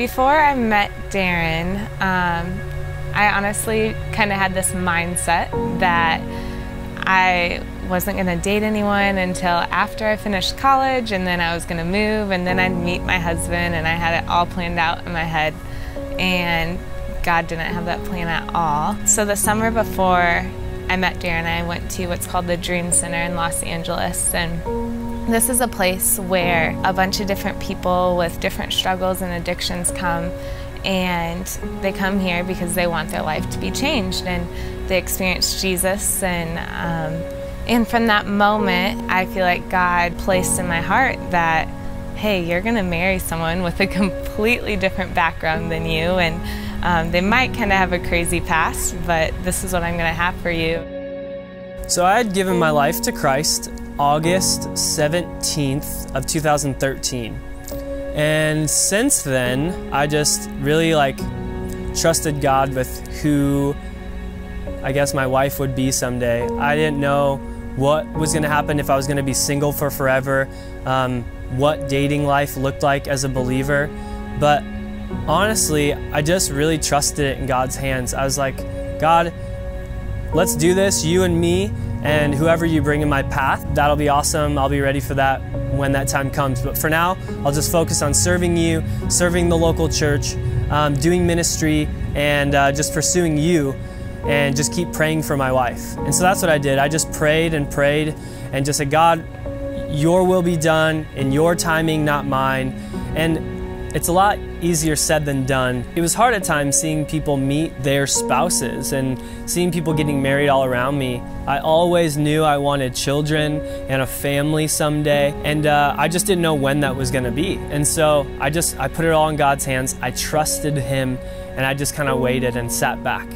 Before I met Darren, I honestly kind of had this mindset that I wasn't going to date anyone until after I finished college, and then I was going to move, and then I'd meet my husband, and I had it all planned out in my head. And God didn't have that plan at all. So the summer before I met Darren, I went to what's called the Dream Center in Los Angeles, and this is a place where a bunch of different people with different struggles and addictions come, and they come here because they want their life to be changed, and they experience Jesus. And from that moment, I feel like God placed in my heart that, hey, you're gonna marry someone with a completely different background than you, and they might kind of have a crazy past, but this is what I'm gonna have for you. So I had given my life to Christ August 17th of 2013. And since then, I just really trusted God with who I guess my wife would be someday. I didn't know what was gonna happen, if I was gonna be single for forever, what dating life looked like as a believer. But honestly, I just really trusted it in God's hands. I was like, God, let's do this, you and me, and whoever you bring in my path. That'll be awesome. I'll be ready for that when that time comes. But for now, I'll just focus on serving you, serving the local church, doing ministry, and just pursuing you, and just keep praying for my wife. And so that's what I did. I just prayed and prayed and just said, God, your will be done in your timing, not mine. And it's a lot easier said than done. It was hard at times seeing people meet their spouses and seeing people getting married all around me. I always knew I wanted children and a family someday, and I just didn't know when that was gonna be. And so I put it all in God's hands. I trusted Him, and I just kind of waited and sat back.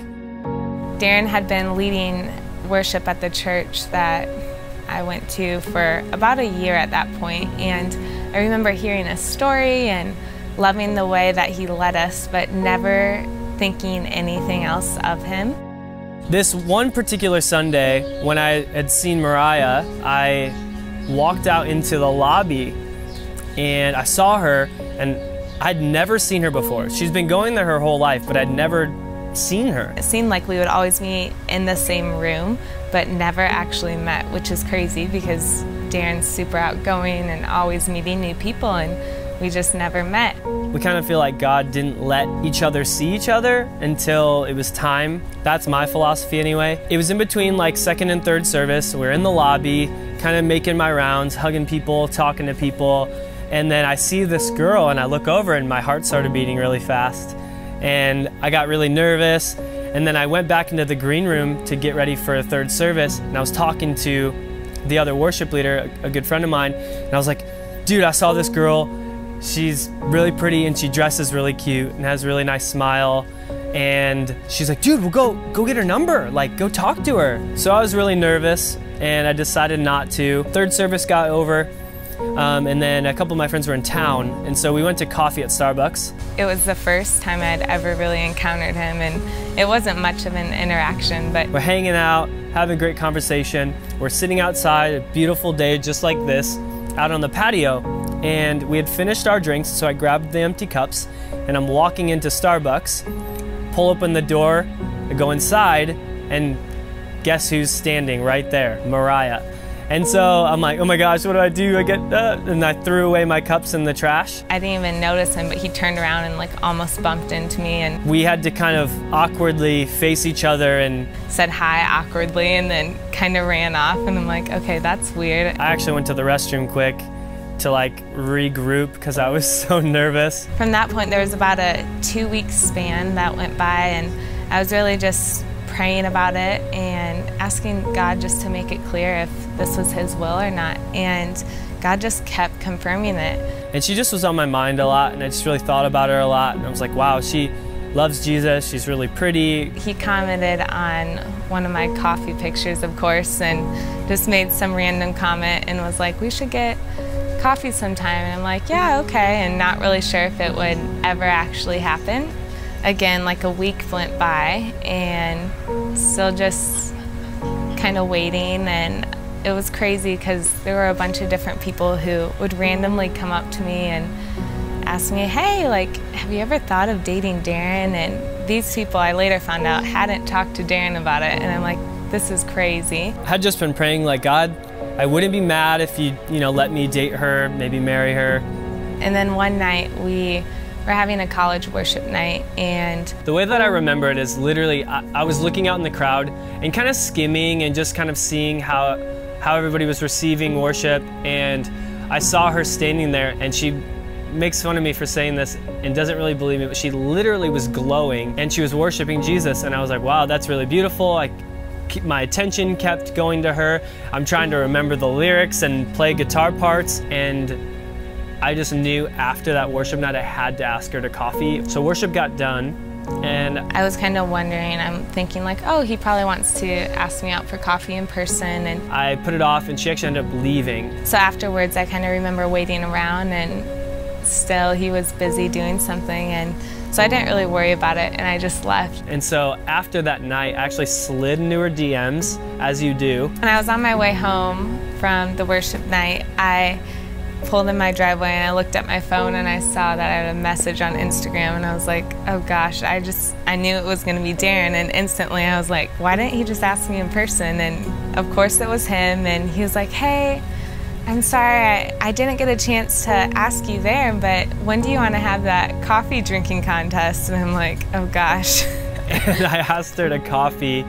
Darren had been leading worship at the church that I went to for about a year at that point, and I remember hearing a story and loving the way that he led us, but never thinking anything else of him. This one particular Sunday, when I had seen Mariah, I walked out into the lobby and I saw her, and I'd never seen her before. She's been going there her whole life, but I'd never seen her. It seemed like we would always be in the same room, but never actually met, which is crazy because Darren's super outgoing and always meeting new people, and we just never met. We kind of feel like God didn't let each other see each other until it was time. That's my philosophy anyway. It was in between second and third service. We're in the lobby, kind of making my rounds, hugging people, talking to people, and then I see this girl and I look over and my heart started beating really fast. And I got really nervous, and then I went back into the green room to get ready for a third service, and I was talking to the other worship leader, a good friend of mine, and I was like, dude, I saw this girl. She's really pretty and she dresses really cute and has a really nice smile. And she's like, dude, we'll go get her number, go talk to her. So I was really nervous and I decided not to. Third service got over, and then a couple of my friends were in town, and so we went to coffee at Starbucks. It was the first time I'd ever really encountered him, and it wasn't much of an interaction, but we're hanging out, having a great conversation. We're sitting outside, a beautiful day just like this, out on the patio, and we had finished our drinks, so I grabbed the empty cups, and I'm walking into Starbucks, pull open the door, I go inside, and guess who's standing right there? Mariah. And so I'm like, oh my gosh, what do I do? I get and I threw away my cups in the trash. I didn't even notice him, but he turned around and almost bumped into me, and we had to kind of awkwardly face each other and said hi awkwardly, and then kind of ran off, and I'm like, okay, that's weird. I actually went to the restroom quick to regroup because I was so nervous. From that point, there was about a 2-week span that went by, and I was really just praying about it and asking God just to make it clear if this was His will or not. And God just kept confirming it. And she just was on my mind a lot, and I just really thought about her a lot. And I was like, wow, she loves Jesus, she's really pretty. He commented on one of my coffee pictures, of course, and just made some random comment and was like, we should get coffee sometime. And I'm like, yeah, okay, and not really sure if it would ever actually happen. Again, a week went by and still just kind of waiting, and it was crazy because there were a bunch of different people who would randomly come up to me and asked me, hey, like, have you ever thought of dating Darren? And these people, I later found out, hadn't talked to Darren about it. And I'm like, this is crazy. I had just been praying, like, God, I wouldn't be mad if you let me date her, maybe marry her. And then one night we were having a college worship night, and the way that I remember it is literally I was looking out in the crowd and kind of skimming and just kind of seeing how everybody was receiving worship, and I saw her standing there, and she makes fun of me for saying this and doesn't really believe me, but she literally was glowing and she was worshiping Jesus, and I was like, wow, that's really beautiful. My attention kept going to her. I'm trying to remember the lyrics and play guitar parts, and I just knew after that worship night I had to ask her to coffee. So worship got done, and I was kind of wondering, I'm thinking like, oh, he probably wants to ask me out for coffee in person, and I put it off, and she actually ended up leaving. So afterwards I kind of remember waiting around, and still he was busy doing something, and so I didn't really worry about it, and I just left. And so after that night, I actually slid into her DMs, as you do. When I was on my way home from the worship night, I pulled in my driveway and I looked at my phone and I saw that I had a message on Instagram, and I was like, oh gosh, I knew it was gonna be Darren, and instantly I was like, why didn't he just ask me in person? And of course it was him, and he was like, hey, I'm sorry, I didn't get a chance to ask you there, but when do you want to have that coffee drinking contest? And I'm like, oh gosh. And I asked her to coffee,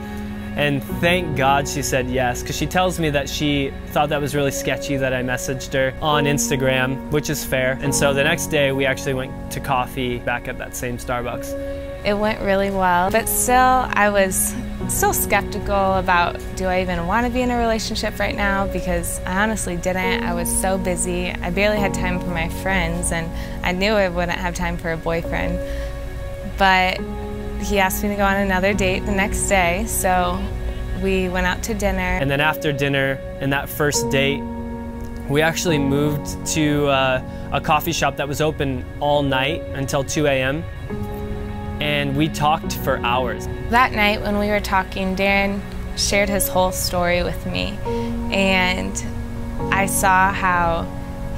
and thank God she said yes, because she tells me that she thought that was really sketchy that I messaged her on Instagram, which is fair. And so the next day we actually went to coffee back at that same Starbucks. It went really well, but still I was still skeptical about, do I even want to be in a relationship right now? Because I honestly didn't. I was so busy. I barely had time for my friends, and I knew I wouldn't have time for a boyfriend. But he asked me to go on another date the next day, so we went out to dinner. And then after dinner and that first date, we actually moved to a coffee shop that was open all night until 2 a.m. and we talked for hours. That night when we were talking, Darren shared his whole story with me, and I saw how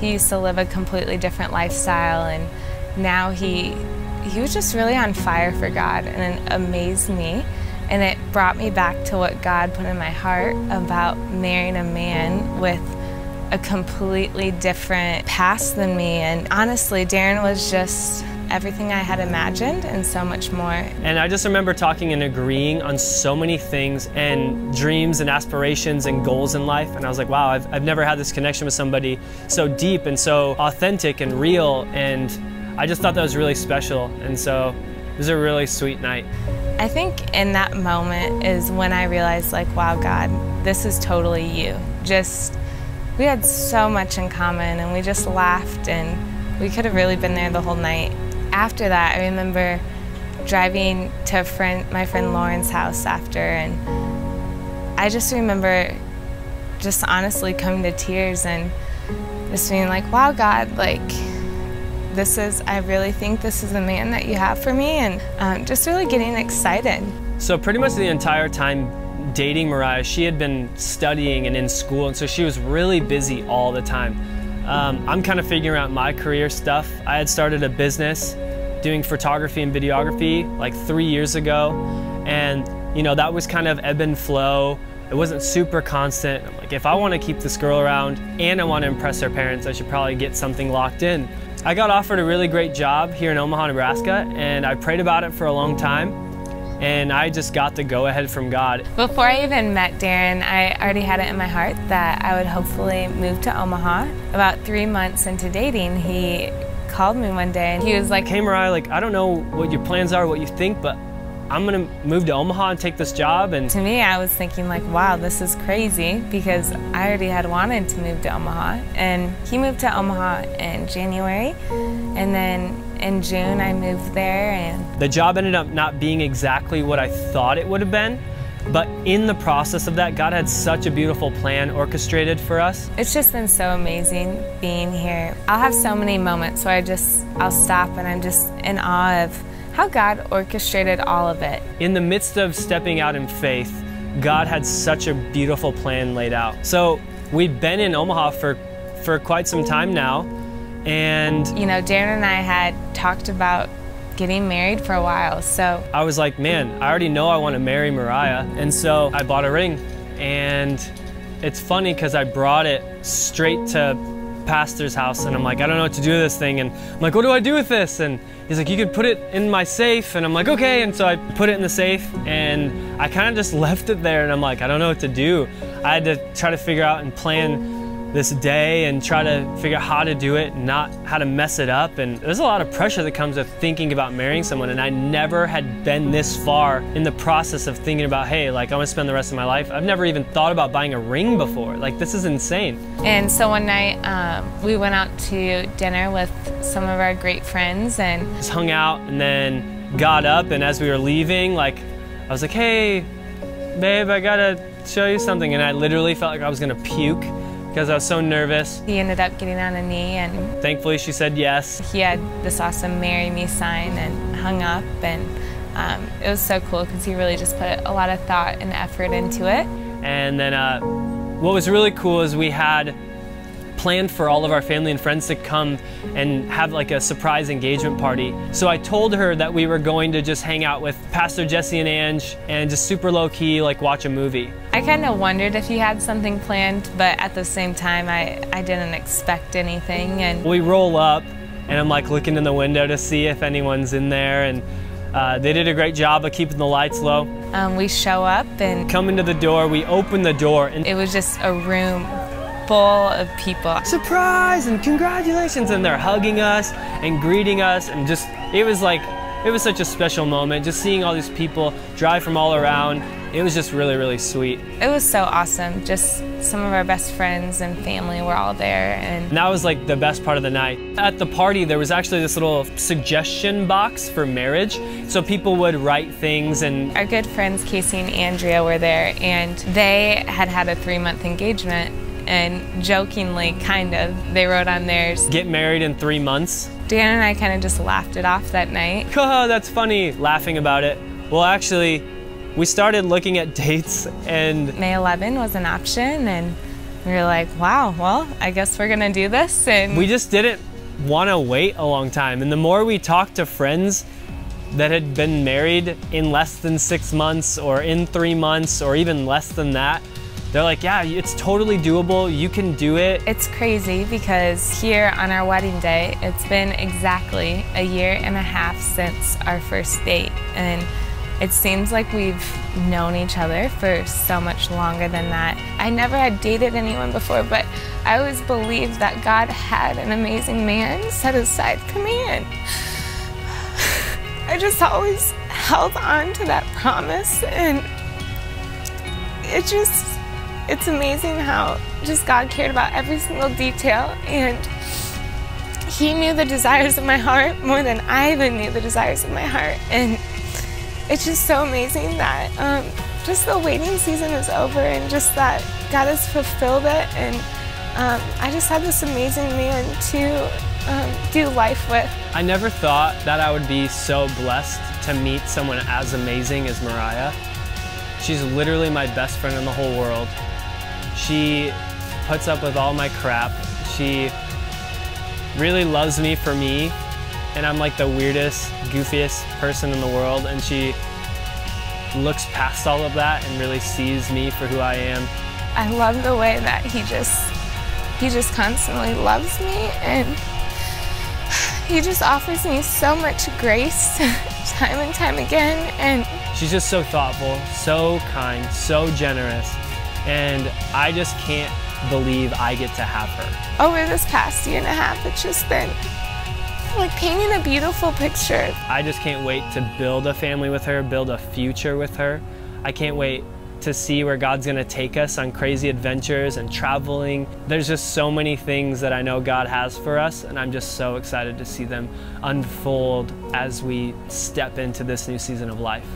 he used to live a completely different lifestyle, and now he was just really on fire for God, and it amazed me, and it brought me back to what God put in my heart about marrying a man with a completely different past than me. And honestly, Darren was just everything I had imagined and so much more. And I just remember talking and agreeing on so many things and dreams and aspirations and goals in life, and I was like, wow, I've never had this connection with somebody so deep and so authentic and real, and I just thought that was really special, and so it was a really sweet night. I think in that moment is when I realized, like, wow, God, this is totally you. We had so much in common, and we just laughed, and we could have really been there the whole night. After that, I remember driving to my friend Lauren's house after, and I just remember just honestly coming to tears and just being like, wow, God, like, I really think this is the man that you have for me, and just really getting excited. So pretty much the entire time dating Mariah, she had been studying and in school, and so she was really busy all the time. I'm kind of figuring out my career stuff. I had started a business doing photography and videography like 3 years ago, and that was kind of ebb and flow. It wasn't super constant. I'm like, if I want to keep this girl around and I want to impress her parents, I should probably get something locked in. I got offered a really great job here in Omaha, Nebraska, and I prayed about it for a long time, and I just got the go-ahead from God. Before I even met Darren, I already had it in my heart that I would hopefully move to Omaha. About 3 months into dating, he called me one day and he was like, hey Mariah, like, I don't know what your plans are, what you think, but I'm gonna move to Omaha and take this job. And to me, I was thinking like, wow, this is crazy, because I already had wanted to move to Omaha. And he moved to Omaha in January, and then in June I moved there. And the job ended up not being exactly what I thought it would have been, but in the process of that, God had such a beautiful plan orchestrated for us. It's just been so amazing being here. I'll have so many moments where I'll stop and I'm just in awe of how God orchestrated all of it. In the midst of stepping out in faith, God had such a beautiful plan laid out. So we've been in Omaha for quite some time now, And You know, Darren and I had talked about getting married for a while, so I was like, man, I already know I want to marry Mariah. And so I bought a ring. And it's funny because I brought it straight to pastor's house, and I'm like, I don't know what to do with this thing. And I'm like, what do I do with this? And he's like, you could put it in my safe. And I'm like, okay. And so I put it in the safe, and I kind of just left it there. And I'm like, I don't know what to do. I had to try to figure out and plan this day and try to figure out how to do it, not how to mess it up. And there's a lot of pressure that comes with thinking about marrying someone, and I never had been this far in the process of thinking about, hey, like, I want to spend the rest of my life. I've never even thought about buying a ring before. Like, this is insane. And so one night we went out to dinner with some of our great friends and Just hung out, and then got up, and as we were leaving, like, I was like, hey, babe, I gotta show you something. And I literally felt like I was gonna puke because I was so nervous. he ended up getting on a knee, and Thankfully, she said yes. he had this awesome "Marry Me" sign and hung up, and it was so cool because he really just put a lot of thought and effort into it. And then what was really cool is we had planned for all of our family and friends to come and have like a surprise engagement party. So I told her that we were going to just hang out with Pastor Jesse and Ange and just super low key, like watch a movie. I kind of wondered if he had something planned, but at the same time, I didn't expect anything. And We roll up, and I'm like looking in the window to see if anyone's in there, and they did a great job of keeping the lights low. we show up, and Come into the door, we open the door, and it was just a room full of people. surprise and congratulations, and they're hugging us and greeting us, and just it was such a special moment, just seeing all these people drive from all around. It was just really, really sweet. It was so awesome. Just some of our best friends and family were all there, and And that was like the best part of the night. At the party, there was actually this little suggestion box for marriage. So people would write things, and our good friends Casey and Andrea were there, and they had had a 3-month engagement, and jokingly, kind of, they wrote on theirs, get married in 3 months. Dan and I kind of just laughed it off that night. Oh, that's funny, laughing about it. Well, actually, we started looking at dates, and May 11 was an option, and we were like, wow, well, I guess we're gonna do this. And we just didn't want to wait a long time. And the more we talked to friends that had been married in less than 6 months or in 3 months or even less than that, they're like, yeah, it's totally doable. You can do it. it's crazy because here on our wedding day, it's been exactly a year and a half since our first date. And it seems like we've known each other for so much longer than that. I never had dated anyone before, but I always believed that God had an amazing man set aside for me, and I just always held on to that promise, and it's amazing how just God cared about every single detail, and He knew the desires of my heart more than I even knew the desires of my heart. And it's just so amazing that just the waiting season is over, and just that God has fulfilled it, and I just had this amazing man to do life with. I never thought that I would be so blessed to meet someone as amazing as Mariah. She's literally my best friend in the whole world. She puts up with all my crap. She really loves me for me, and I'm like the weirdest, goofiest person in the world, and she looks past all of that and really sees me for who I am. I love the way that he just constantly loves me, and he just offers me so much grace time and time again. And she's just so thoughtful, so kind, so generous, and I just can't believe I get to have her. Over this past year and a half, it's just been like painting a beautiful picture. I just can't wait to build a family with her, build a future with her. I can't wait to see where God's gonna take us on crazy adventures and traveling. There's just so many things that I know God has for us, and I'm just so excited to see them unfold as we step into this new season of life.